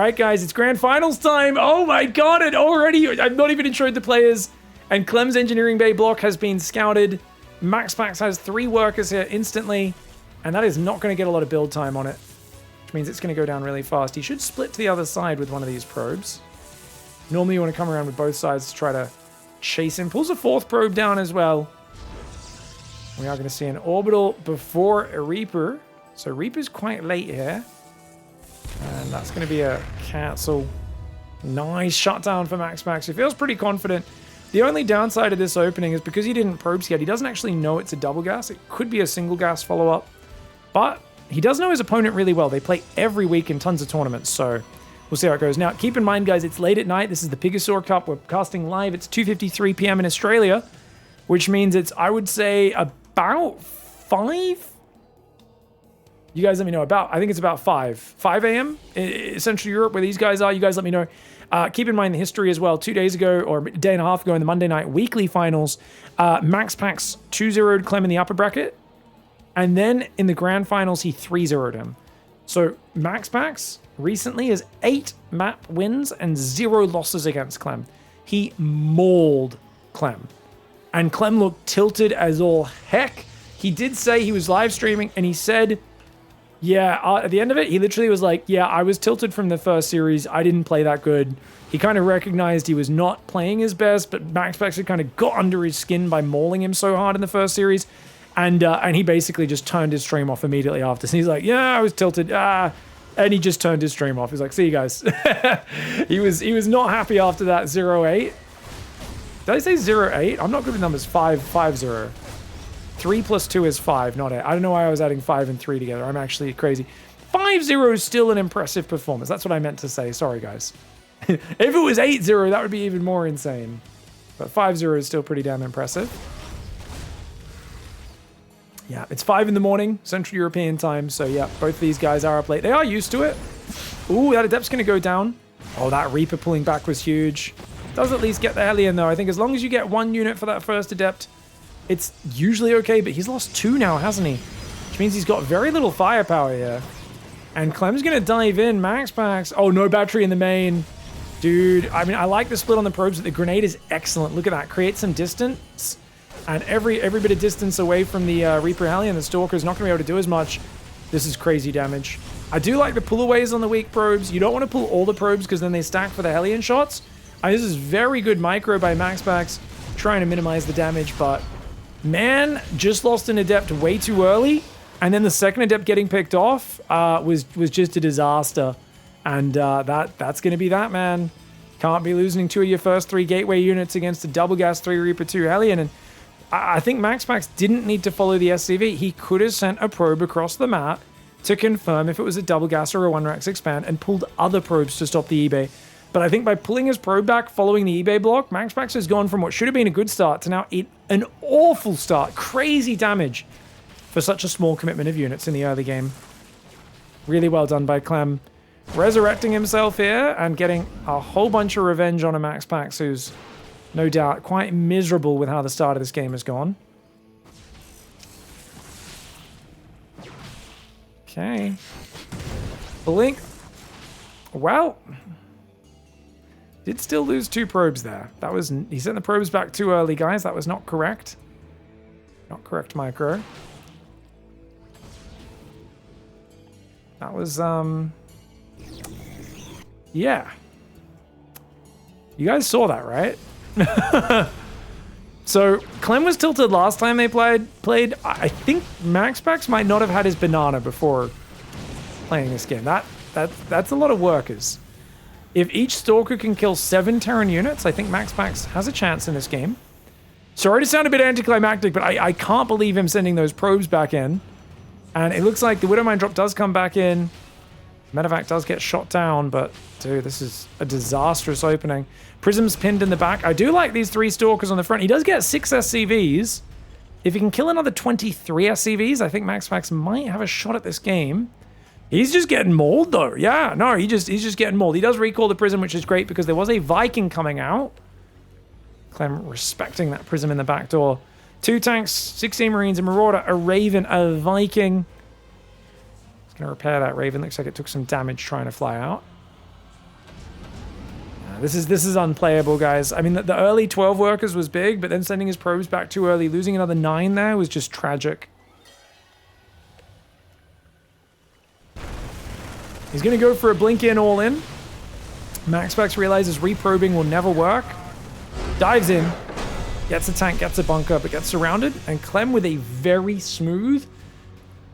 right, guys, it's grand finals time. Oh my god, and already I've not even introed the players. And Clem's engineering bay block has been scouted. MAXPAX has 3 workers here instantly, and that is not going to get a lot of build time on it, which means it's going to go down really fast. He should split to the other side with one of these probes. Normally you want to come around with both sides to try to chase him. Pulls a 4th probe down as well. We are going to see an orbital before a Reaper. So Reaper's quite late here. And that's going to be a cancel. Nice shutdown for MAXPAX. He feels pretty confident. The only downside of this opening is because he didn't probes yet, he doesn't actually know it's a double gas. It could be a single gas follow-up. But he does know his opponent really well. They play every week in tons of tournaments, so we'll see how it goes. Now, keep in mind, guys, it's late at night. This is the PiGosaur Cup. We're casting live. It's 2:53 p.m. in Australia, which means it's, I would say, about 5? You guys let me know. I think it's about 5 a.m. in Central Europe where these guys are. You guys let me know. Keep in mind the history as well. 2 days ago, or a day and a half ago in the Monday night weekly finals, MAXPAX 2-0'd Clem in the upper bracket. And then in the grand finals, he 3-0'd him. So MAXPAX recently has 8 map wins and 0 losses against Clem. He mauled Clem. And Clem looked tilted as all heck. He did say he was live streaming, and he said, yeah, at the end of it, he literally was like, yeah, I was tilted from the first series. I didn't play that good. He kind of recognized he was not playing his best, but MAXPAX had kind of got under his skin by mauling him so hard in the first series. And he basically just turned his stream off immediately after. So he's like, yeah, I was tilted. And he just turned his stream off. He's like, see you guys. he was not happy after that 0-8. Did I say 0-8? I'm not good with numbers. 5-0. 3 plus 2 is 5, not 8. I don't know why I was adding 5 and 3 together. I'm actually crazy. 5-0 is still an impressive performance. That's what I meant to say. Sorry, guys. If it was 8-0, that would be even more insane. But 5-0 is still pretty damn impressive. Yeah, it's 5 in the morning, Central European time. So yeah, both these guys are up late. They are used to it. Ooh, that Adept's going to go down. Oh, that Reaper pulling back was huge. Does at least get the Hellion, though. I think as long as you get 1 unit for that first Adept, it's usually okay, but he's lost 2 now, hasn't he? Which means he's got very little firepower here. And Clem's going to dive in. MAXPAX. Oh, no battery in the main. Dude, I mean, I like the split on the probes, but the grenade is excellent. Look at that. Create some distance. And every bit of distance away from the Reaper Hellion, the Stalker is not going to be able to do as much. This is crazy damage. I do like the pull-aways on the weak probes. You don't want to pull all the probes because then they stack for the Hellion shots. This is very good micro by MAXPAX, trying to minimize the damage, but man, just lost an Adept way too early, and then the second Adept getting picked off was just a disaster. And that's going to be that, man. Can't be losing 2 of your first 3 gateway units against a double gas 3 Reaper 2 Hellion. And I think MAXPAX didn't need to follow the SCV. He could have sent a probe across the map to confirm if it was a double gas or a 1-Rex expand and pulled other probes to stop the eBay. But I think by pulling his probe back following the eBay block, MAXPAX has gone from what should have been a good start to now an awful start. Crazy damage for such a small commitment of units in the early game. Really well done by Clem. Resurrecting himself here and getting a whole bunch of revenge on a MAXPAX who's no doubt quite miserable with how the start of this game has gone. Okay. Blink. Well, did still lose 2 probes there. That was, he sent the probes back too early, guys. That was not correct. Not correct, micro. That was, yeah. You guys saw that, right? So, Clem was tilted last time they played. I think MAXPAX might not have had his banana before playing this game. That's a lot of workers. If each Stalker can kill 7 Terran units, I think MAXPAX has a chance in this game. Sorry to sound a bit anticlimactic, but I can't believe him sending those probes back in. And it looks like the Widowmine drop does come back in. Medevac does get shot down, but dude, this is a disastrous opening. Prism's pinned in the back. I do like these 3 Stalkers on the front. He does get 6 SCVs. If he can kill another 23 SCVs, I think MAXPAX might have a shot at this game. He's just getting mauled, though. Yeah, no, he's just getting mauled. He does recall the Prism, which is great because there was a Viking coming out. Clem respecting that Prism in the back door. 2 tanks, 16 Marines, a Marauder, a Raven, a Viking. He's going to repair that Raven. Looks like it took some damage trying to fly out. This is unplayable, guys. I mean, the early 12 workers was big, but then sending his probes back too early, losing another 9 there was just tragic. He's going to go for a blink in, all in. MAXPAX realizes reprobing will never work. Dives in. Gets a tank, gets a bunker, but gets surrounded. And Clem with a very smooth,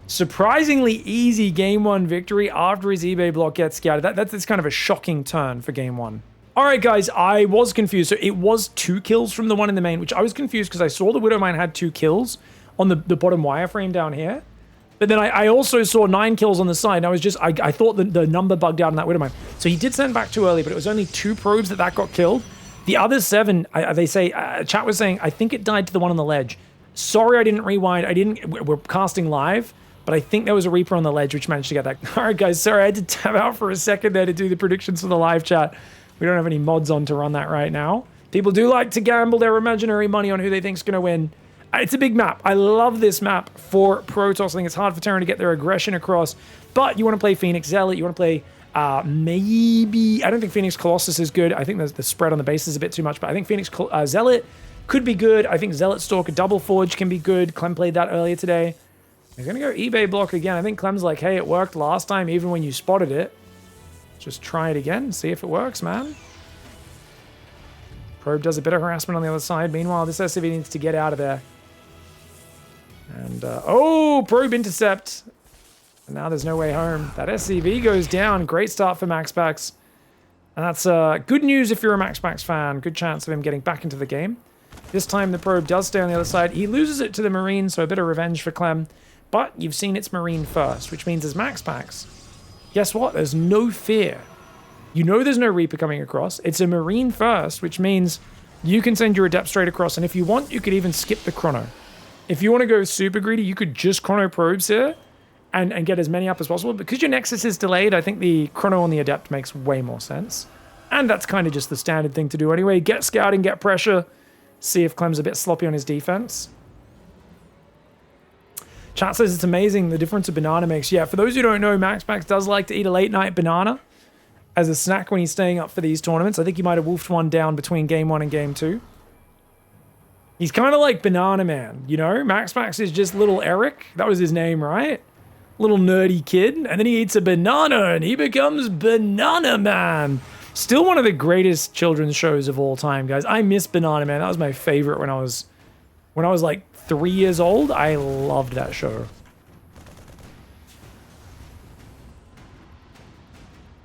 surprisingly easy game 1 victory after his eBay block gets scouted. That's kind of a shocking turn for game 1. All right, guys, I was confused. So it was 2 kills from the one in the main, which I was confused because I saw the Widowmine had 2 kills on the bottom wireframe down here. But then I also saw 9 kills on the side. And I was just, I thought the number bugged out in that Widowmine. So he did send back too early, but it was only 2 probes that got killed. The other 7, they say, chat was saying, I think it died to the one on the ledge. Sorry, I didn't rewind. We're casting live, but I think there was a Reaper on the ledge, which managed to get that. All right, guys, sorry, I had to tab out for a second there to do the predictions for the live chat. We don't have any mods on to run that right now. People do like to gamble their imaginary money on who they think's going to win. It's a big map. I love this map for Protoss. I think it's hard for Terran to get their aggression across, but you want to play Phoenix Zealot, you want to play maybe, I don't think Phoenix Colossus is good. I think the spread on the base is a bit too much, but I think Phoenix Zealot could be good. I think Zealot Stalker Double Forge can be good. Clem played that earlier today. He's going to go eBay block again. I think Clem's like, hey, it worked last time, even when you spotted it. Just try it again, see if it works, man. Probe does a bit of harassment on the other side. Meanwhile, this SCV needs to get out of there. And, oh, probe intercept. And now there's no way home. That SCV goes down. Great start for MAXPAX. And that's good news if you're a MAXPAX fan. Good chance of him getting back into the game. This time the probe does stay on the other side. He loses it to the Marine, so a bit of revenge for Clem. But you've seen it's Marine first, which means as MAXPAX, guess what? There's no fear. You know there's no Reaper coming across. It's a Marine first, which means you can send your Adept straight across. And if you want, you could even skip the chrono. If you want to go super greedy, you could just chrono probes here and get as many up as possible. Because your Nexus is delayed, I think the chrono on the Adept makes way more sense. And that's kind of just the standard thing to do anyway. Get scouting, get pressure. See if Clem's a bit sloppy on his defense. Chat says it's amazing the difference a banana makes. Yeah, for those who don't know, MAXPAX does like to eat a late night banana as a snack when he's staying up for these tournaments. I think he might have wolfed one down between game 1 and game 2. He's kind of like Banana Man, you know? MAXPAX is just little Eric. That was his name, right? Little nerdy kid. And then he eats a banana and he becomes Banana Man. Still one of the greatest children's shows of all time, guys. I miss Banana Man. That was my favorite when I was like 3 years old. I loved that show.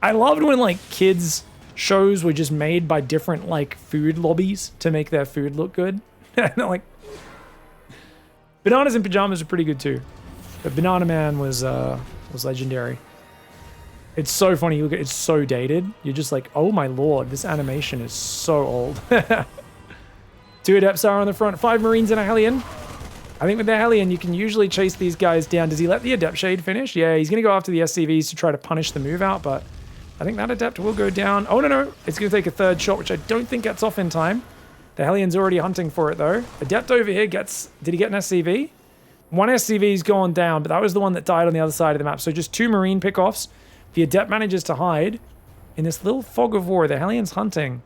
I loved when like kids shows were just made by different like food lobbies to make their food look good. Like Bananas in Pajamas are pretty good too, but Banana Man was legendary. It's so funny. Look at it's so dated. You're just like, oh my lord, this animation is so old. 2 Adepts are on the front, 5 Marines and a Hellion. I think with the Hellion, you can usually chase these guys down. Does he let the Adept Shade finish? Yeah, he's going to go after the SCVs to try to punish the move out, but I think that Adept will go down. Oh, no. It's going to take a 3rd shot, which I don't think gets off in time. The Hellion's already hunting for it, though. Adept over here gets... Did he get an SCV? One SCV's gone down, but that was the one that died on the other side of the map. So just 2 Marine pickoffs. The Adept manages to hide in this little fog of war. The Hellion's hunting.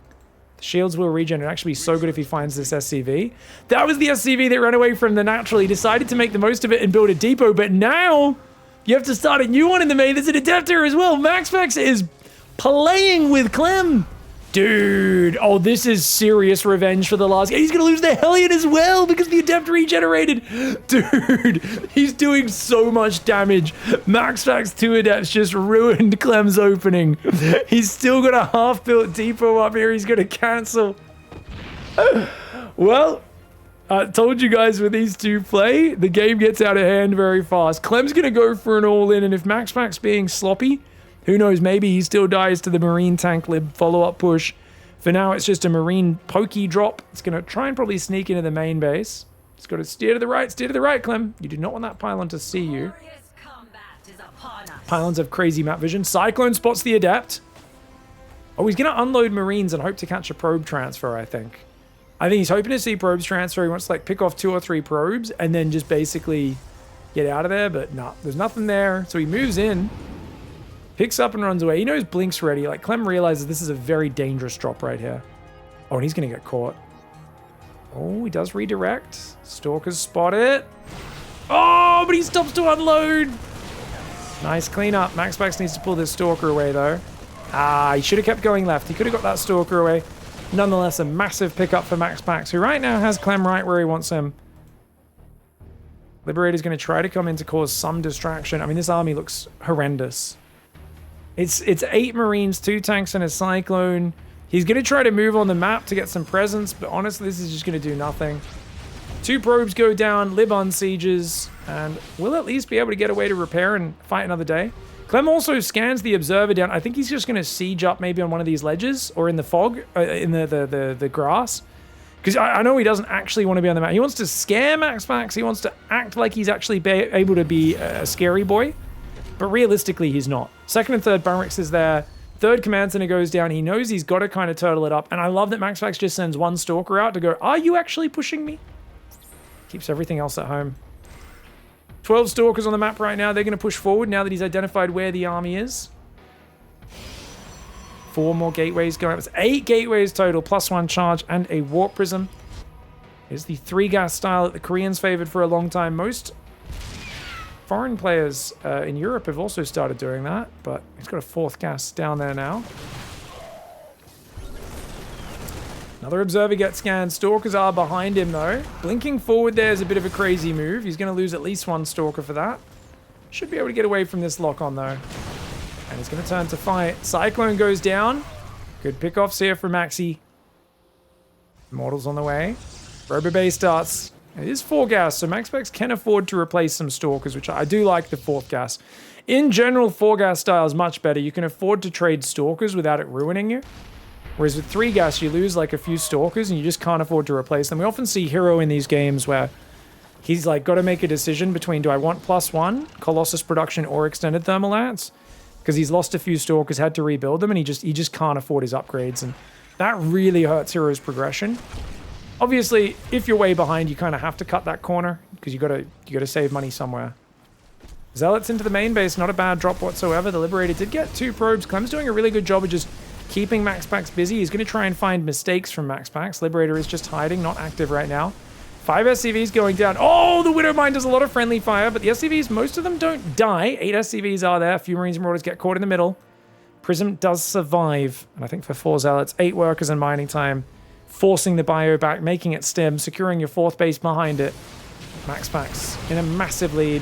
The shields will regen. It'd actually be so good if he finds this SCV. That was the SCV that ran away from the natural. He decided to make the most of it and build a depot, but now you have to start a new one in the main. There's an Adeptor as well. MAXPAX is playing with Clem. Dude, oh, this is serious revenge for the last game. He's gonna lose the Hellion as well because the Adept regenerated. Dude, he's doing so much damage. MAXPAX 2 Adepts just ruined Clem's opening. He's still got a half-built depot up here. He's gonna cancel. Well, I told you guys when these two play, the game gets out of hand very fast. Clem's gonna go for an all-in, and if MAXPAX being sloppy, who knows, maybe he still dies to the Marine tank lib follow-up push. For now, it's just a Marine pokey drop. It's going to try and probably sneak into the main base. It's got to steer to the right, Clem. You do not want that pylon to see you. Pylons have crazy map vision. Cyclone spots the Adept. Oh, he's going to unload Marines and hope to catch a probe transfer, I think. I think he's hoping to see probes transfer. He wants to like pick off 2 or 3 probes and then just basically get out of there. But no, there's nothing there. So he moves in. Picks up and runs away. He knows Blink's ready. Like, Clem realizes this is a very dangerous drop right here. Oh, and he's going to get caught. Oh, he does redirect. Stalkers spot it. Oh, but he stops to unload. Nice cleanup. MAXPAX needs to pull this Stalker away, though. Ah, he should have kept going left. He could have got that Stalker away. Nonetheless, a massive pickup for MAXPAX, who right now has Clem right where he wants him. Liberator's going to try to come in to cause some distraction. I mean, this army looks horrendous. It's 8 Marines, 2 tanks, and a Cyclone. He's going to try to move on the map to get some presence, but honestly, this is just going to do nothing. 2 probes go down, Lib unsieges, and we'll at least be able to get away to repair and fight another day. Clem also scans the observer down. I think he's just going to siege up maybe on one of these ledges or in the fog, in the grass. Because I know he doesn't actually want to be on the map. He wants to scare MAXPAX. He wants to act like he's actually able to be a scary boy. But realistically, he's not. Second and third barracks is there. Third command center goes down. He knows he's got to kind of turtle it up. And I love that MAXPAX just sends 1 Stalker out to go, are you actually pushing me? Keeps everything else at home. 12 Stalkers on the map right now. They're going to push forward now that he's identified where the army is. 4 more gateways going up. It's 8 gateways total, plus 1 charge and a warp prism. Is the 3-gas style that the Koreans favored for a long time. Most foreign players in Europe have also started doing that, but he's got a 4th gas down there now. Another observer gets scanned. Stalkers are behind him, though. Blinking forward there is a bit of a crazy move. He's going to lose at least 1 Stalker for that. Should be able to get away from this lock-on, though. And he's going to turn to fight. Cyclone goes down. Good pickoffs here for Maxi. Immortals on the way. Robo Bay starts. It is 4 gas, so MAXPAX can afford to replace some Stalkers, which I do like the 4th gas. In general, 4 gas style is much better. You can afford to trade Stalkers without it ruining you. Whereas with 3 gas, you lose like a few Stalkers and you just can't afford to replace them. We often see Hero in these games where he's like got to make a decision between, do I want +1, Colossus production, or extended thermal lance? Because he's lost a few Stalkers, had to rebuild them, and he just can't afford his upgrades, and that really hurts Hero's progression. Obviously, if you're way behind, you kind of have to cut that corner because you gotta save money somewhere. Zealots into the main base, not a bad drop whatsoever. The Liberator did get 2 probes. Clem's doing a really good job of just keeping MAXPAX busy. He's going to try and find mistakes from MAXPAX. Liberator is just hiding, not active right now. 5 SCVs going down. Oh, the Widowmine does a lot of friendly fire, but the SCVs, most of them don't die. 8 SCVs are there. A few Marines and Marauders get caught in the middle. Prism does survive. And I think for 4 Zealots, 8 workers in mining time, forcing the bio back, making it stem, securing your 4th base behind it. MAXPAX in a massive lead.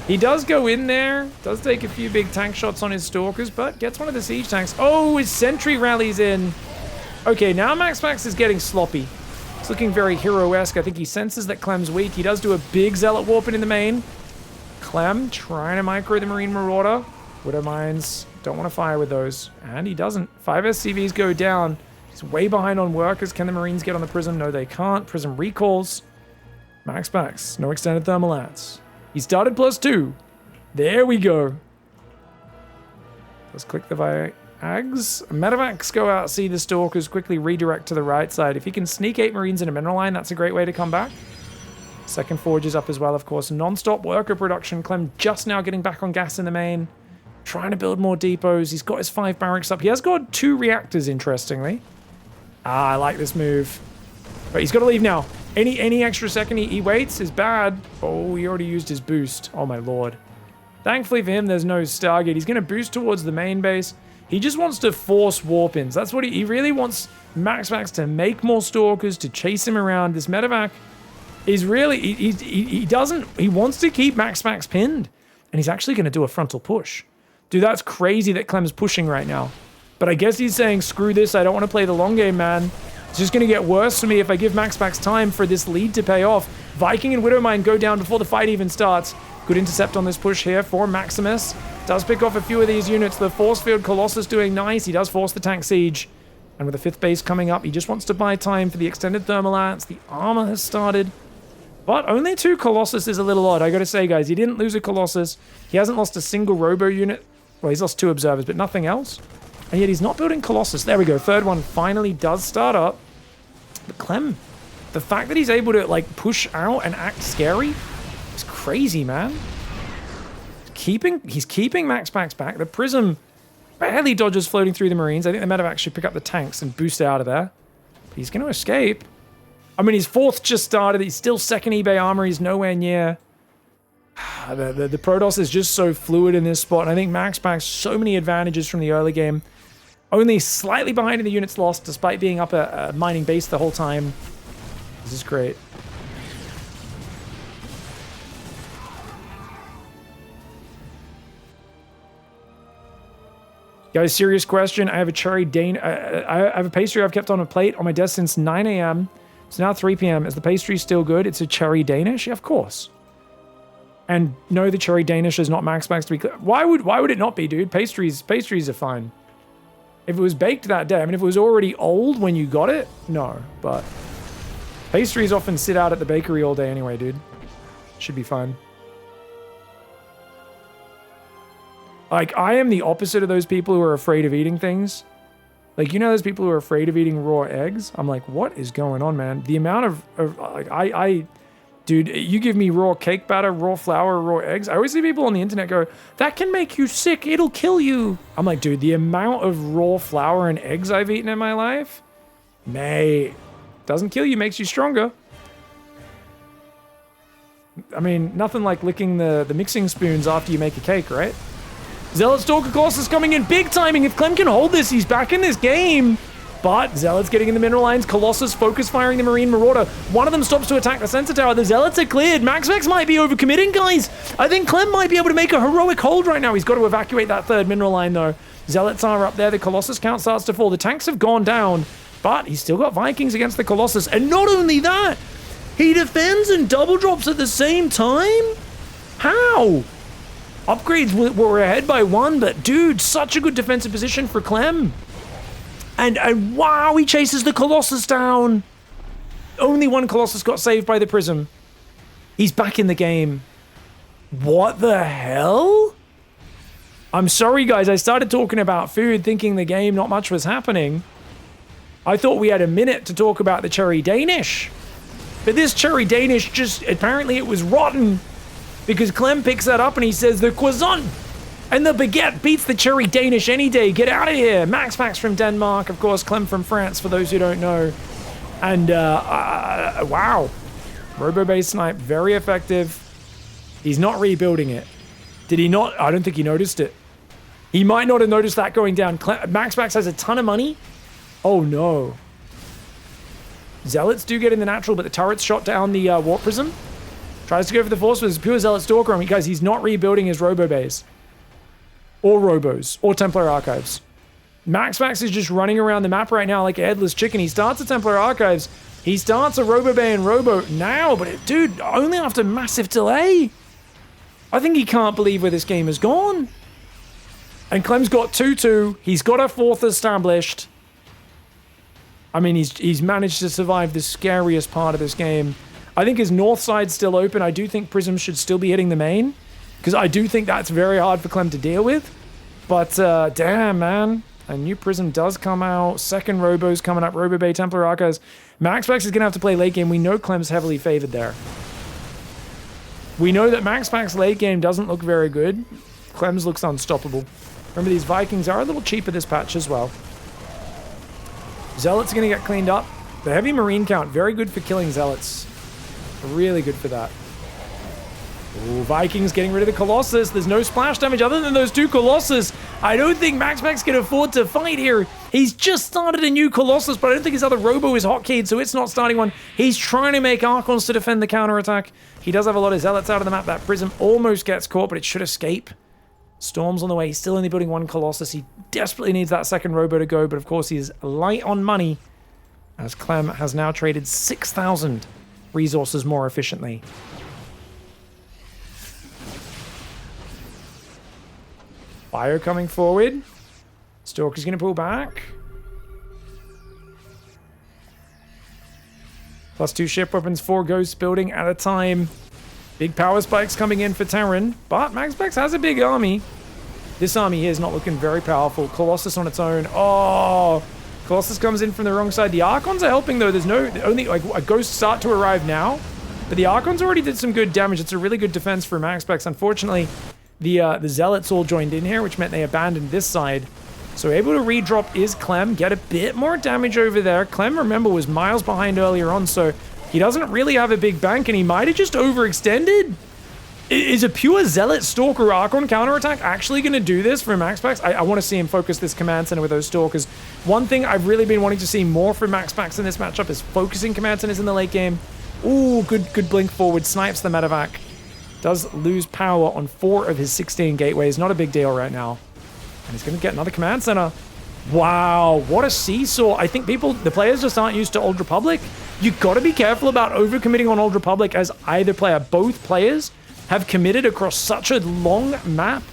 He does go in there, does take a few big tank shots on his Stalkers, but gets one of the siege tanks. Oh, his sentry rallies in. Okay, now MAXPAX is getting sloppy. It's looking very Hero-esque. I think he senses that Clem's weak. He does do a big Zealot warping in the main. Clem trying to micro the Marine Marauder. Widow Mines, don't want to fire with those. And he doesn't. 5 SCVs go down. He's way behind on workers. Can the Marines get on the Prism? No, they can't. Prism recalls. MAXPAX, no extended thermal lance. He started +2. There we go. Let's click the Viags. Medevacs go out, see the Stalkers, quickly redirect to the right side. If he can sneak 8 Marines in a mineral line, that's a great way to come back. Second Forge is up as well, of course. Non-stop worker production. Clem just now getting back on gas in the main. Trying to build more depots. He's got his 5 barracks up. He has got 2 reactors, interestingly. Ah, I like this move. But he's got to leave now. Any extra second he waits is bad. Oh, he already used his boost. Oh my lord. Thankfully for him, there's no Stargate. He's going to boost towards the main base. He just wants to force warp-ins. That's what he really wants MAXPAX to make more Stalkers, to chase him around. This medevac is really... He wants to keep MAXPAX pinned. And he's actually going to do a frontal push. Dude, that's crazy that Clem's pushing right now. But I guess he's saying, screw this, I don't want to play the long game, man. It's just going to get worse for me if I give MAXPAX time for this lead to pay off. Viking and Widowmine go down before the fight even starts. Good intercept on this push here for Maximus. Does pick off a few of these units. The force field Colossus doing nice. He does force the tank siege. And with the 5th base coming up, he just wants to buy time for the extended thermal lance. The armor has started. But only 2 Colossus is a little odd. I gotta say, guys, he didn't lose a Colossus. He hasn't lost a single robo unit. Well, he's lost 2 observers, but nothing else. And yet he's not building Colossus. There we go. 3rd one finally does start up. But Clem, the fact that he's able to like push out and act scary is crazy, man. keeping MAXPAX back. The Prism barely dodges floating through the Marines. I think the medevac should pick up the tanks and boost it out of there. But he's going to escape. I mean, his 4th just started. He's still 2nd eBay armor. He's nowhere near. The Protoss is just so fluid in this spot. And I think MAXPAX, so many advantages from the early game. Only slightly behind in the units lost, despite being up a mining base the whole time. This is great. Guys, serious question. I have a cherry Dane. I have a pastry I've kept on a plate on my desk since 9 a.m. It's now 3 p.m. Is the pastry still good? It's a cherry Danish? Yeah, of course. And no, the cherry Danish is not MAXPAX to be clear. Why would it not be, dude? Pastries are fine. If it was baked that day, I mean, if it was already old when you got it, no. But pastries often sit out at the bakery all day anyway, dude. Should be fine. Like, I am the opposite of those people who are afraid of eating things. Like, you know those people who are afraid of eating raw eggs? I'm like, what is going on, man? The amount of like, dude, you give me raw cake batter, raw flour, raw eggs. I always see people on the internet go, that can make you sick. It'll kill you. I'm like, dude, the amount of raw flour and eggs I've eaten in my life, mate, doesn't kill you, makes you stronger. I mean, nothing like licking the mixing spoons after you make a cake, right? Zealot Stalker Colossus coming in, big timing. If Clem can hold this, he's back in this game. But Zealot's getting in the mineral lines. Colossus focus firing the Marine Marauder. One of them stops to attack the sensor tower. The Zealots are cleared. MAXPAX might be overcommitting, guys. I think Clem might be able to make a heroic hold right now. He's got to evacuate that 3rd mineral line, though. Zealots are up there. The Colossus count starts to fall. The tanks have gone down. But he's still got Vikings against the Colossus. And not only that, he defends and double drops at the same time? How? Upgrades were ahead by 1, but dude, such a good defensive position for Clem. And wow, he chases the Colossus down. Only 1 Colossus got saved by the Prism. He's back in the game. What the hell? I'm sorry, guys. I started talking about food, thinking the game, not much was happening. I thought we had a minute to talk about the Cherry Danish. But this Cherry Danish just, apparently it was rotten. Because Clem picks that up and he says, the croissant and the baguette beats the Cherry Danish any day. Get out of here. MAXPAX from Denmark. Of course, Clem from France, for those who don't know. And, wow. Robo-based snipe, very effective. He's not rebuilding it. Did he not? I don't think he noticed it. He might not have noticed that going down. MAXPAX has a ton of money. Oh, no. Zealots do get in the natural, but the turret's shot down the Warp Prism. Tries to go for the Force with his pure Zealot Stalker. I mean, guys, he's not rebuilding his Robo base. Or Robos. Or Templar Archives. MAXPAX is just running around the map right now like a headless chicken. He starts a Templar Archives. He starts a Robo Bay and Robo now, but dude, only after massive delay. I think he can't believe where this game has gone. And Clem's got 2-2. He's got a 4th established. I mean, he's managed to survive the scariest part of this game. I think his north side's still open. I do think Prism should still be hitting the main, because I do think that's very hard for Clem to deal with. But damn, man. A new Prism does come out. 2nd Robo's coming up. Robo Bay, Templar Archives. MAXPAX is going to have to play late game. We know Clem's heavily favored there. We know that MAXPAX late game doesn't look very good. Clem's looks unstoppable. Remember, these Vikings are a little cheaper this patch as well. Zealots are going to get cleaned up. The heavy Marine count, very good for killing Zealots. Really good for that. Ooh, Vikings getting rid of the Colossus. There's no splash damage other than those 2 Colossus. I don't think MAXPAX can afford to fight here. He's just started a new Colossus, but I don't think his other Robo is hotkeyed, so it's not starting one. He's trying to make Archons to defend the counterattack. He does have a lot of Zealots out of the map. That Prism almost gets caught, but it should escape. Storm's on the way. He's still only building 1 Colossus. He desperately needs that 2nd Robo to go, but of course he's light on money, as Clem has now traded 6,000 resources more efficiently. Fire coming forward. Stalker's going to pull back. +2 ship weapons, 4 ghosts building at a time. Big power spikes coming in for Terran, but MAXPAX has a big army. This army here is not looking very powerful. Colossus on its own. Oh, Colossus comes in from the wrong side. The Archons are helping, though. There's no... Only like a ghost start to arrive now. But the Archons already did some good damage. It's a really good defense for MAXPAX. Unfortunately, the Zealots all joined in here, which meant they abandoned this side. So able to redrop is Clem, get a bit more damage over there. Clem, remember, was miles behind earlier on, so he doesn't really have a big bank, and he might have just overextended. Is a pure Zealot Stalker Archon counterattack actually going to do this for MAXPAX? I want to see him focus this command center with those Stalkers. One thing I've really been wanting to see more from MAXPAX in this matchup is focusing command centers in the late game. Ooh, good blink forward, snipes the medevac. Does lose power on 4 of his 16 gateways, not a big deal right now. And he's going to get another command center. Wow, what a seesaw. I think the players just aren't used to Old Republic. You got to be careful about overcommitting on Old Republic as either player. Both players have committed across such a long map.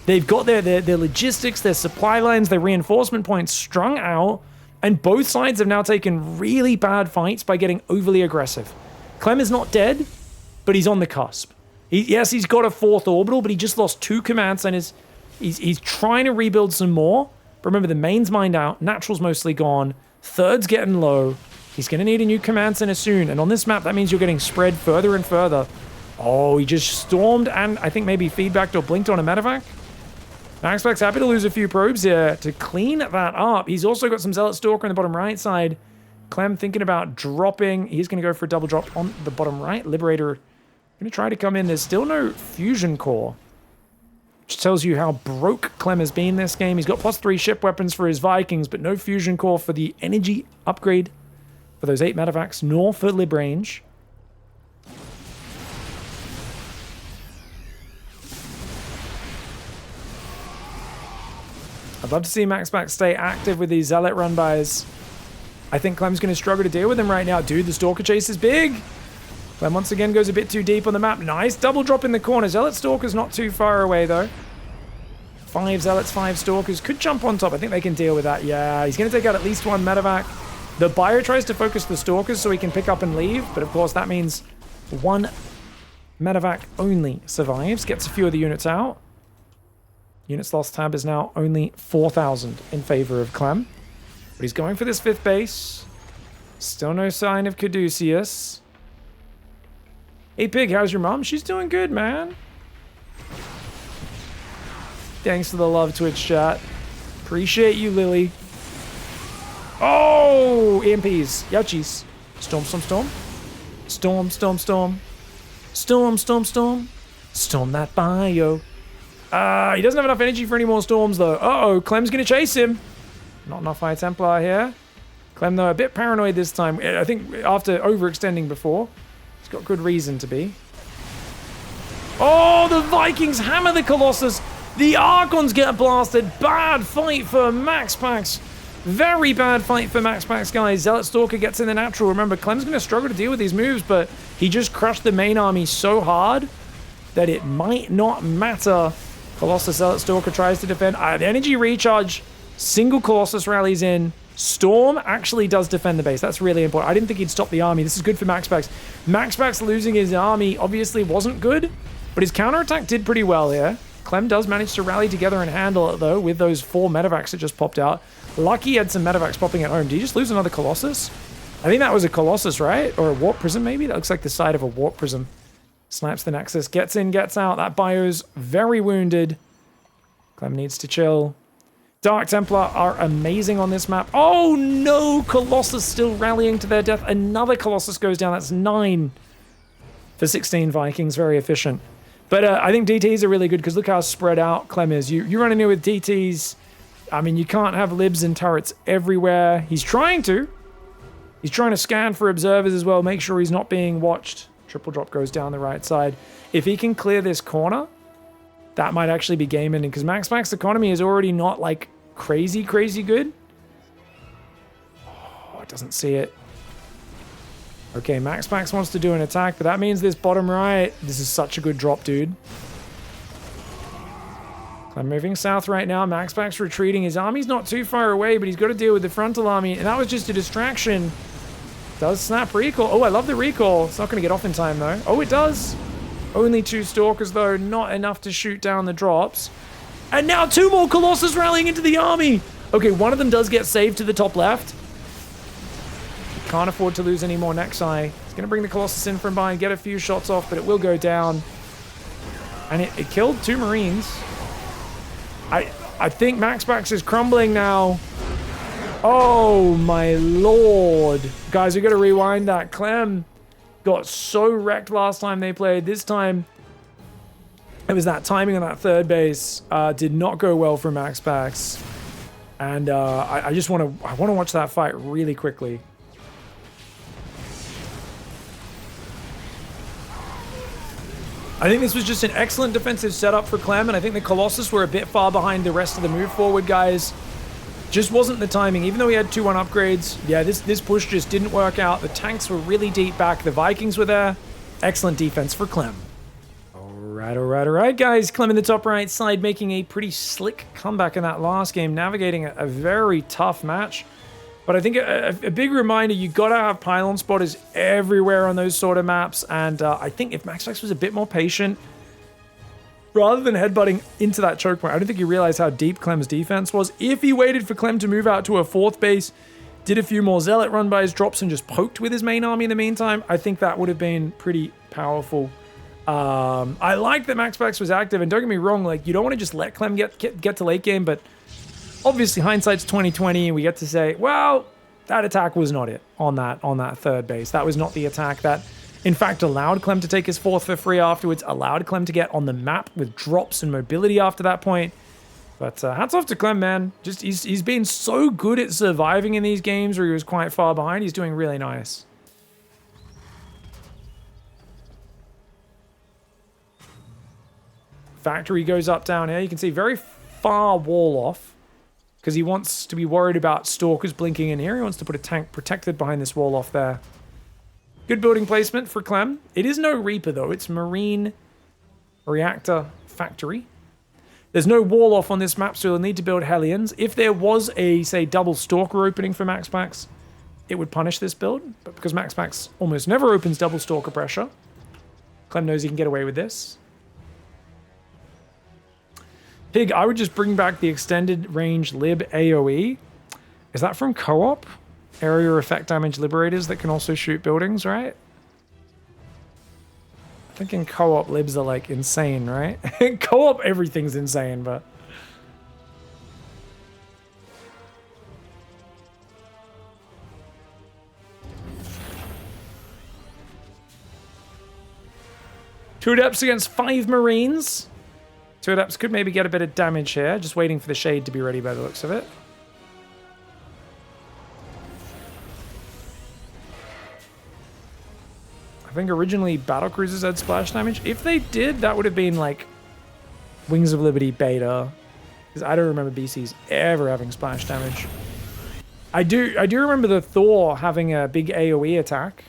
They've got their logistics, their supply lines, their reinforcement points strung out, and both sides have now taken really bad fights by getting overly aggressive. Clem is not dead, but he's on the cusp. Yes, he's got a 4th orbital, but he just lost 2 command centers. He's trying to rebuild some more. But remember, the main's mined out, natural's mostly gone, 3rd's getting low. He's going to need a new command center soon, and on this map, that means you're getting spread further and further. Oh, he just stormed and I think maybe feedbacked or blinked on a medevac. MAXPAX happy to lose a few probes here to clean that up. He's also got some Zealot Stalker on the bottom right side. Clem thinking about dropping. He's going to go for a double drop on the bottom right. Liberator going to try to come in. There's still no fusion core, which tells you how broke Clem has been this game. He's got +3 ship weapons for his Vikings, but no fusion core for the energy upgrade for those 8 medevacs, nor for lib range. I'd love to see MAXPAX stay active with these Zealot run-bys. I think Clem's going to struggle to deal with them right now. Dude, the Stalker chase is big. Clem once again goes a bit too deep on the map. Nice double drop in the corner. Zealot Stalker's not too far away, though. 5 Zealots, 5 Stalkers. Could jump on top. I think they can deal with that. Yeah, he's going to take out at least 1 medevac. The Bio tries to focus the Stalkers so he can pick up and leave, but of course that means 1 medevac only survives. Gets a few of the units out. Units lost tab is now only 4,000 in favor of Clem. But he's going for this 5th base. Still no sign of Caduceus. Hey Pig, how's your mom? She's doing good, man. Thanks for the love, Twitch chat. Appreciate you, Lily. Oh, EMPs. Yowchies. Storm, storm, storm. Storm, storm, storm. Storm, storm, storm. Storm that bio. He doesn't have enough energy for any more storms, though. Uh-oh, Clem's going to chase him. Not enough High Templar here. Clem, though, a bit paranoid this time. I think after overextending before. He's got good reason to be. Oh, the Vikings hammer the Colossus. The Archons get blasted. Bad fight for MAXPAX. Very bad fight for MAXPAX, guys. Zealot Stalker gets in the natural. Remember, Clem's going to struggle to deal with these moves, but he just crushed the main army so hard that it might not matter. Colossus Zealot Stalker tries to defend. The energy recharge. Single Colossus rallies in. Storm actually does defend the base. That's really important. I didn't think he'd stop the army. This is good for MAXPAX. MAXPAX losing his army obviously wasn't good, but his counterattack did pretty well here. Clem does manage to rally together and handle it, though, with those 4 medevacs that just popped out. Lucky he had some medevacs popping at home. Did he just lose another Colossus? I think that was a Colossus, right? Or a Warp Prism, maybe? That looks like the side of a Warp Prism. Snipes the Nexus. Gets in, gets out. That Bio's very wounded. Clem needs to chill. Dark Templar are amazing on this map. Oh no! Colossus still rallying to their death. Another Colossus goes down. That's 9 for 16 Vikings. Very efficient. But I think DTs are really good because look how spread out Clem is. You run in here with DTs. I mean, you can't have libs and turrets everywhere. He's trying to. He's trying to scan for observers as well. Make sure he's not being watched. Triple drop goes down the right side. If he can clear this corner, that might actually be game ending because MAXPAX economy is already not like crazy good. Oh, it doesn't see it. Okay, MAXPAX wants to do an attack, but that means this bottom right. This is such a good drop, dude. I'm moving south right now. MAXPAX retreating. His army's not too far away, but he's got to deal with the frontal army, and that was just a distraction. Does snap recall. Oh, I love the recall. It's not going to get off in time, though. Oh, it does. Only 2 Stalkers, though. Not enough to shoot down the drops. And now 2 more Colossus rallying into the army. Okay, one of them does get saved to the top left. Can't afford to lose any more Nexi. He's going to bring the Colossus in from behind, get a few shots off, but it will go down. And it killed 2 Marines. I think MAXPAX is crumbling now. Oh, my lord. Guys, we got to rewind that. CLEM got so wrecked last time they played. This time, it was that timing on that third base. Did not go well for MAXPAX. And I just want to watch that fight really quickly. I think this was just an excellent defensive setup for CLEM, and I think the Colossus were a bit far behind the rest of the move forward guys. Just wasn't the timing. Even though we had 2-1 upgrades, yeah, this push just didn't work out. The tanks were really deep back. The Vikings were there. Excellent defense for CLEM. All right, guys. CLEM in the top right side making a pretty slick comeback in that last game, navigating a very tough match. But I think a big reminder, you got to have pylon spotters everywhere on those sort of maps. And I think if MAXPAX was a bit more patient, rather than headbutting into that choke point, I don't think he realized how deep CLEM's defense was. If he waited for CLEM to move out to a 4th base, did a few more Zealot run-bys, drops, and just poked with his main army in the meantime, I think that would have been pretty powerful. I like that MAXPAX was active, and don't get me wrong, like, you don't want to just let CLEM get to late game, but obviously, hindsight's 2020, and we get to say, well, that attack was not it on that third base. That was not the attack that, in fact, allowed CLEM to take his 4th for free afterwards, allowed CLEM to get on the map with drops and mobility after that point. But hats off to CLEM, man. Just he's been so good at surviving in these games where he was quite far behind. He's doing really nice. Factory goes up down here. You can see very far wall off, because he wants to be worried about stalkers blinking in here. He wants to put a tank protected behind this wall off there. Good building placement for CLEM. It is no Reaper, though. It's Marine Reactor Factory. There's no wall off on this map, so you'll need to build Hellions. If there was a, say, double Stalker opening for MAXPAX, it would punish this build. But because MAXPAX almost never opens double Stalker pressure, CLEM knows he can get away with this. Pig, I would just bring back the extended range lib AoE. Is that from co-op? Area effect damage liberators that can also shoot buildings, right? I think in co-op libs are like insane, right? In co-op everything's insane, but... Two Adepts against 5 Marines. 2 Adepts could maybe get a bit of damage here. Just waiting for the shade to be ready by the looks of it. I think originally battlecruisers had splash damage. If they did, that would have been like Wings of Liberty beta. Because I don't remember BCs ever having splash damage. I do remember the Thor having a big AoE attack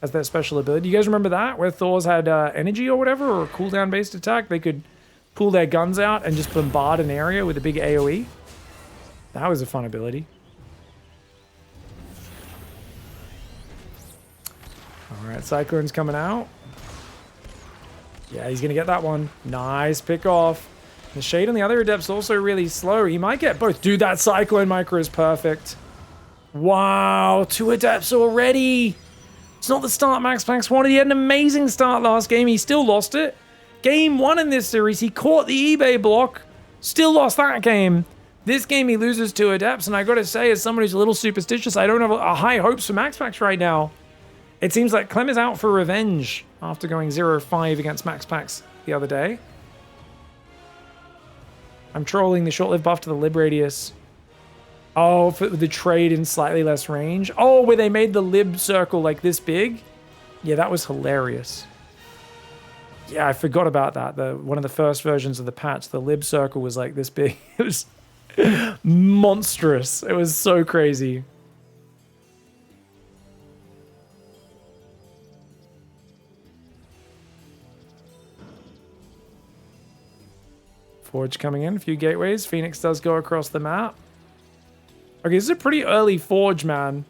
as their special ability. You guys remember that? Where Thors had energy or whatever, or a cooldown based attack. They could pull their guns out and just bombard an area with a big AoE. That was a fun ability. Alright, Cyclone's coming out. Yeah, he's going to get that one. Nice pick off. The shade on the other Adept's also really slow. He might get both. Dude, that Cyclone micro is perfect. Wow, 2 Adepts already. It's not the start MAXPAX wanted. He had an amazing start last game. He still lost it. Game 1 in this series, he caught the eBay block, still lost that game. This game, he loses 2 Adepts, and I gotta say, as someone who's a little superstitious, I don't have a high hopes for MAXPAX right now. It seems like CLEM is out for revenge after going 0-5 against MAXPAX the other day. I'm trolling the short-lived buff to the lib radius. Oh, for the trade in slightly less range. Oh, where they made the lib circle like this big? Yeah, that was hilarious. Yeah, I forgot about that. One of the first versions of the patch, the lib circle was like this big. It was monstrous. It was so crazy. Forge coming in, a few gateways. Phoenix does go across the map. Okay, this is a pretty early Forge, man.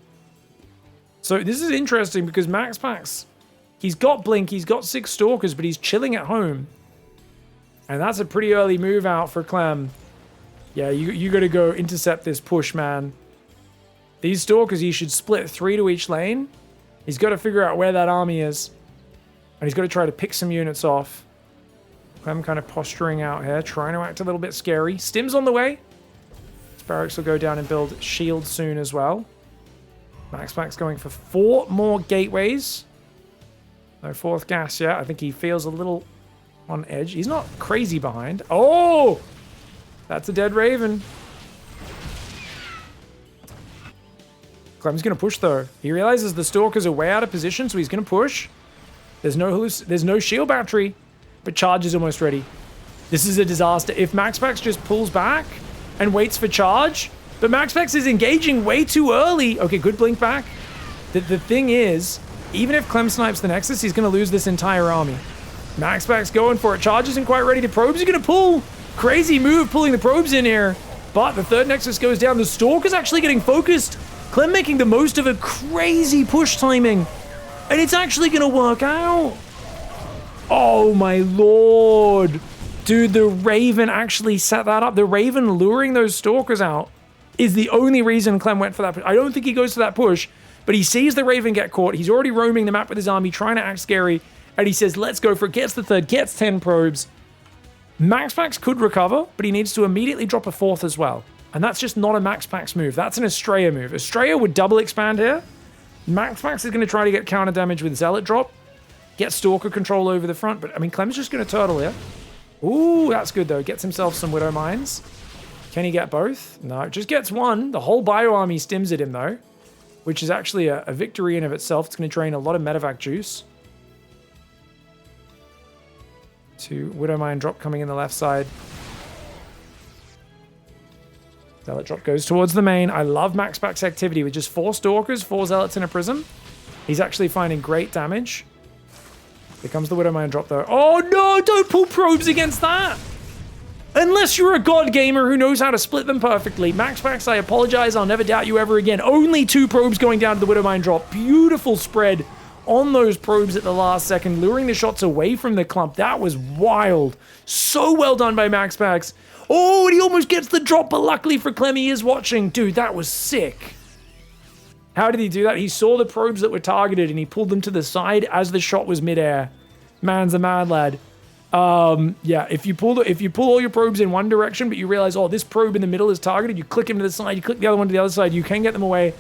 So this is interesting because MAXPAX, he's got Blink, he's got 6 Stalkers, but he's chilling at home. And that's a pretty early move out for CLEM. Yeah, you got to go intercept this push, man. These Stalkers, he should split 3 to each lane. He's got to figure out where that army is. And he's got to try to pick some units off. Clem kind of posturing out here, trying to act a little bit scary. Stim's on the way. Barracks will go down and build shields soon as well. MAXPAX going for 4 more gateways. No 4th gas yet. I think he feels a little on edge. He's not crazy behind. Oh! That's a dead Raven. Clem's going to push, though. He realizes the Stalkers are way out of position, so he's going to push. There's no shield battery, but charge is almost ready. This is a disaster. If MAXPAX just pulls back and waits for charge, but MAXPAX is engaging way too early. Okay, good blink back. The thing is, even if Clem snipes the Nexus, he's going to lose this entire army. MAXPAX going for it. Charge isn't quite ready. The probes are going to pull. Crazy move pulling the probes in here. But the 3rd Nexus goes down. The Stalker's actually getting focused. Clem making the most of a crazy push timing. And it's actually going to work out. Oh my lord. Dude, the Raven actually set that up. The Raven luring those Stalkers out is the only reason Clem went for that push. I don't think he goes for that push, but he sees the Raven get caught. He's already roaming the map with his army, trying to act scary. And he says, let's go for it. Gets the 3rd, gets 10 probes. MAXPAX could recover, but he needs to immediately drop a 4th as well. And that's just not a MAXPAX move. That's an Estrella move. Estrella would double expand here. MAXPAX is going to try to get counter damage with Zealot drop. Get Stalker control over the front. But, I mean, Clem's just going to turtle here. Ooh, that's good, though. Gets himself some Widow Mines. Can he get both? No, just gets one. The whole bio army stims at him, though, which is actually a victory in of itself. It's going to drain a lot of medevac juice. 2 Widow Mine drop coming in the left side. Zealot drop goes towards the main. I love MAXPAX activity with just 4 Stalkers, 4 Zealots in a Prism. He's actually finding great damage. Here comes the Widow Mine drop, though. Oh, no! Don't pull probes against that! Unless you're a god gamer who knows how to split them perfectly. MAXPAX, I apologize. I'll never doubt you ever again. Only 2 probes going down to the Widow Mine drop. Beautiful spread on those probes at the last second, luring the shots away from the clump. That was wild. So well done by MAXPAX. Oh, and he almost gets the drop, but luckily for Clem, he is watching. Dude, that was sick. How did he do that? He saw the probes that were targeted, and he pulled them to the side as the shot was midair. Man's a mad lad. Yeah, if you pull all your probes in one direction, but you realize, oh, this probe in the middle is targeted, you click him to the side, you click the other one to the other side, you can get them away.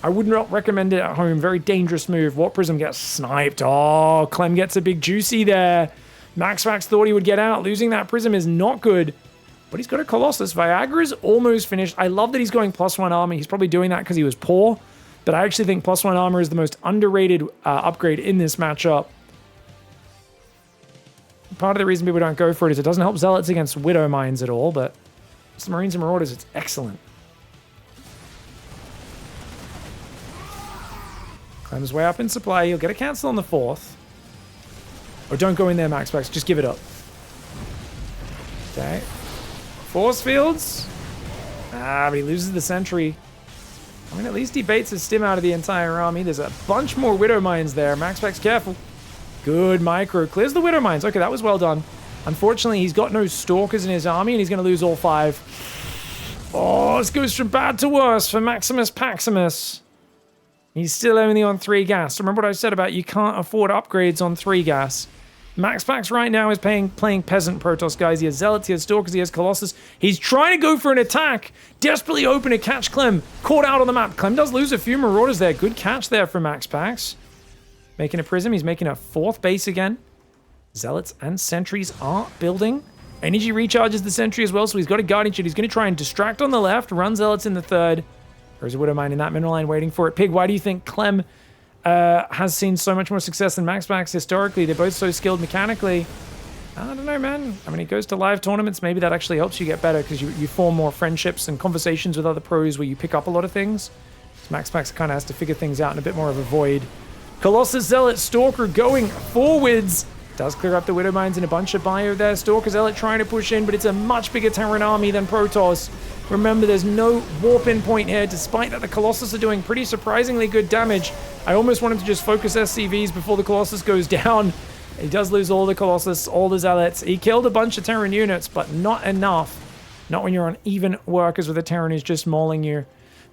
I would not recommend it at home. Very dangerous move. Warp Prism gets sniped. Oh, Clem gets a big juicy there. MAXPAX thought he would get out. Losing that Prism is not good. But he's got a Colossus. Viagra's almost finished. I love that he's going +1 armor. He's probably doing that because he was poor. But I actually think +1 armor is the most underrated upgrade in this matchup. Part of the reason people don't go for it is it doesn't help Zealots against Widow Mines at all. But it's Marines and Marauders. It's excellent. Clem's way up in supply. He'll get a cancel on the 4th. Or don't go in there, MAXPAX. Just give it up. Okay. Force fields. Ah, but he loses the sentry. I mean, at least he baits his stim out of the entire army. There's a bunch more Widow Mines there. MAXPAX, careful. Good micro. Clears the Widow Mines. Okay, that was well done. Unfortunately, he's got no Stalkers in his army, and he's going to lose all 5. Oh, this goes from bad to worse for Maximus Paximus. He's still only on 3 gas. Remember what I said about you can't afford upgrades on 3 gas. MAXPAX right now is playing Peasant Protoss, guys. He has Zealots, he has Stalkers, he has Colossus. He's trying to go for an attack. Desperately hoping to catch Clem. Caught out on the map. Clem does lose a few Marauders there. Good catch there from MAXPAX. Making a Prism. He's making a 4th base again. Zealots and Sentries are building. Energy recharges the Sentry as well, so he's got a Guardian Shield. He's going to try and distract on the left, run Zealots in the 3rd. There's a Widow Mine in that mineral line waiting for it. Pig, why do you think Clem has seen so much more success than MAXPAX historically? They're both so skilled mechanically. I don't know, man. I mean, it goes to live tournaments. Maybe that actually helps you get better because you form more friendships and conversations with other pros where you pick up a lot of things. So MAXPAX kind of has to figure things out in a bit more of a void. Colossus Zealot Stalker going forwards. Does clear up the Widow Mines in a bunch of bio there. Stalker Zealot trying to push in, but it's a much bigger Terran army than Protoss. Remember, there's no warp-in point here, despite that the Colossus are doing pretty surprisingly good damage. I almost want him to just focus SCVs before the Colossus goes down. He does lose all the Colossus, all the Zealots. He killed a bunch of Terran units, but not enough. Not when you're on even workers with a Terran who's just mauling you.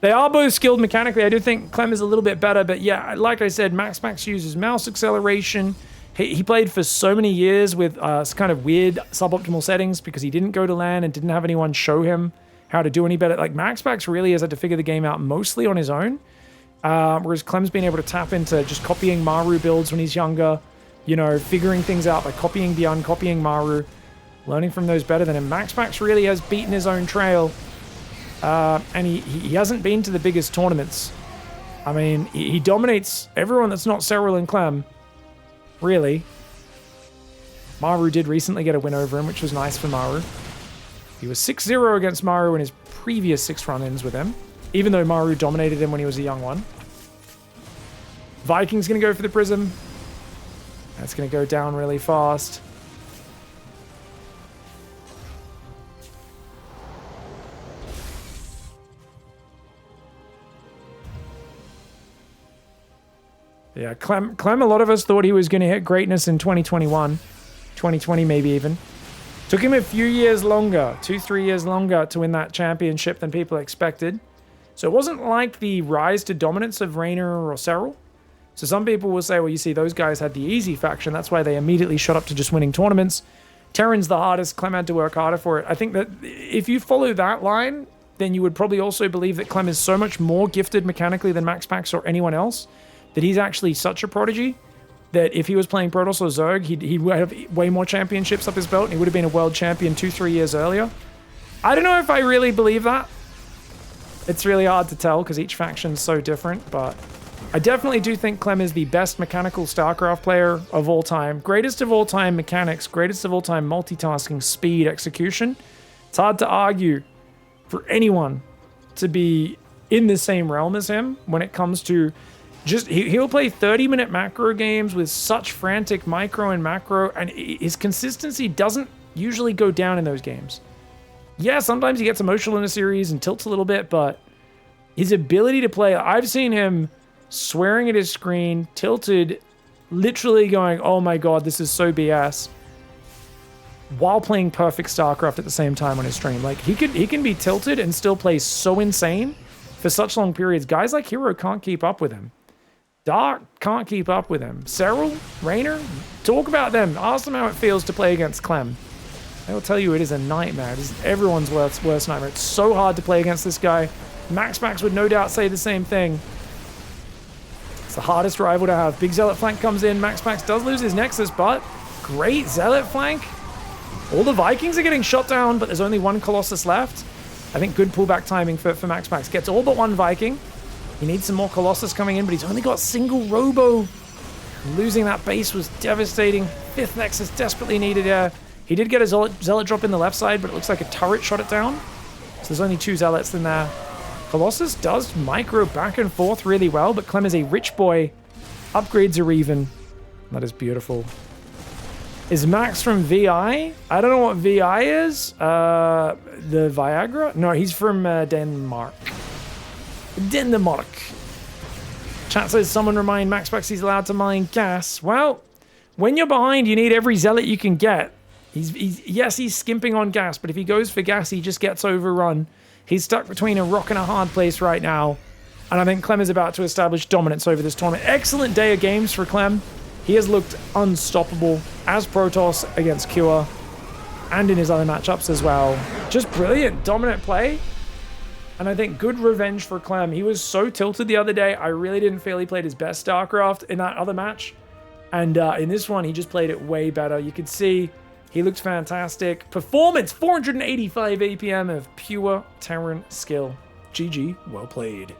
They are both skilled mechanically. I do think Clem is a little bit better, but yeah, like I said, MAXPAX uses mouse acceleration. He played for so many years with kind of weird suboptimal settings because he didn't go to LAN and didn't have anyone show him how to do any better. Like, MAXPAX really has had to figure the game out mostly on his own. Whereas Clem's been able to tap into just copying Maru builds when he's younger, you know, figuring things out by copying Beyond, copying Maru, learning from those better than him. MAXPAX really has beaten his own trail, and he hasn't been to the biggest tournaments. I mean, he dominates everyone that's not Cyril and Clem, really. Maru did recently get a win over him, which was nice for Maru. He was 6-0 against Maru in his previous 6 run-ins with him, even though Maru dominated him when he was a young one. Viking's going to go for the Prism. That's going to go down really fast. Yeah, Clem, a lot of us thought he was going to hit greatness in 2021. 2020 maybe even. Took him a few years longer, 2-3 years longer to win that championship than people expected. So it wasn't like the rise to dominance of Raynor or Cyril. So some people will say, well, you see, those guys had the easy faction. That's why they immediately shot up to just winning tournaments. Terran's the hardest. Clem had to work harder for it. I think that if you follow that line, then you would probably also believe that Clem is so much more gifted mechanically than MAXPAX or anyone else, that he's actually such a prodigy that if he was playing Protoss or Zerg, he'd have way more championships up his belt, and he would have been a world champion 2-3 years earlier. I don't know if I really believe that. It's really hard to tell because each faction's so different, but I definitely do think Clem is the best mechanical StarCraft player of all time. Greatest of all time mechanics, greatest of all time multitasking, speed, execution. It's hard to argue for anyone to be in the same realm as him when it comes to just, he'll play 30-minute macro games with such frantic micro and macro, and his consistency doesn't usually go down in those games. Yeah, sometimes he gets emotional in a series and tilts a little bit, but his ability to play, I've seen him swearing at his screen, tilted, literally going, oh my god, this is so BS, while playing perfect StarCraft at the same time on his stream. Like, he can be tilted and still play so insane for such long periods. Guys like Hero can't keep up with him. Dark can't keep up with him. Cyril, Raynor, talk about them. Ask them how it feels to play against Clem. They will tell you it is a nightmare. It is everyone's worst nightmare. It's so hard to play against this guy. MAXPAX would no doubt say the same thing. It's the hardest rival to have. Big Zealot flank comes in. MAXPAX does lose his Nexus, but great Zealot flank. All the Vikings are getting shot down, but there's only one Colossus left. I think good pullback timing for MAXPAX. Gets all but one Viking. He needs some more Colossus coming in, but he's only got single Robo. Losing that base was devastating. 5th Nexus desperately needed here. He did get a Zealot drop in the left side, but it looks like a turret shot it down. So there's only 2 Zealots in there. Colossus does micro back and forth really well, but Clem is a rich boy. Upgrades are even. That is beautiful. Is Max from VI? I don't know what VI is. The Viagra? No, he's from Denmark. Denmark. Chat says, someone remind MAXPAX he's allowed to mine gas. Well, when you're behind, you need every Zealot you can get. Yes, he's skimping on gas, but if he goes for gas, he just gets overrun. He's stuck between a rock and a hard place right now. And I think Clem is about to establish dominance over this tournament. Excellent day of games for Clem. He has looked unstoppable as Protoss against Cure and in his other matchups as well. Just brilliant, dominant play. And I think good revenge for Clem. He was so tilted the other day. I really didn't feel he played his best StarCraft in that other match. And in this one, he just played it way better. You could see he looked fantastic. Performance, 485 APM of pure Terran skill. GG, well played.